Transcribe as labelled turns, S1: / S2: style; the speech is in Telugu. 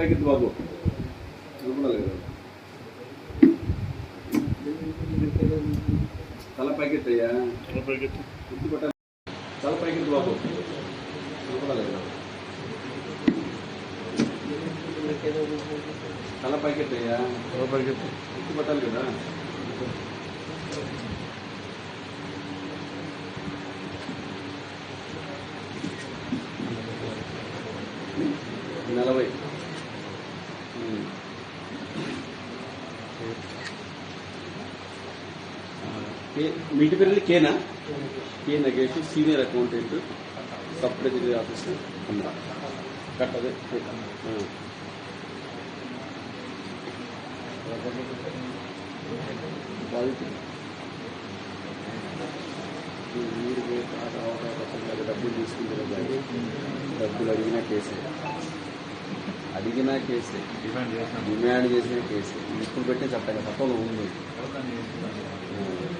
S1: పైకెత్తు బాబు. తల పైకెత్తయ్యా. తల పైకెత్తు బాబు. తల పైకెత్తయ్యా. గుర్తు పట్టాలి కదా. నలభై. మీ ఇంటి పేరు కేనా? K Nagesh, senior accountant, sub treasury officer. కట్టదే మీరు డబ్బులు తీసుకుంటారు. డబ్బులు అడిగిన కేసే, డిమాండ్ చేసిన కేసే. ఇప్పుడు పెట్టే చట్టంగా చట్టంలో ఉంది.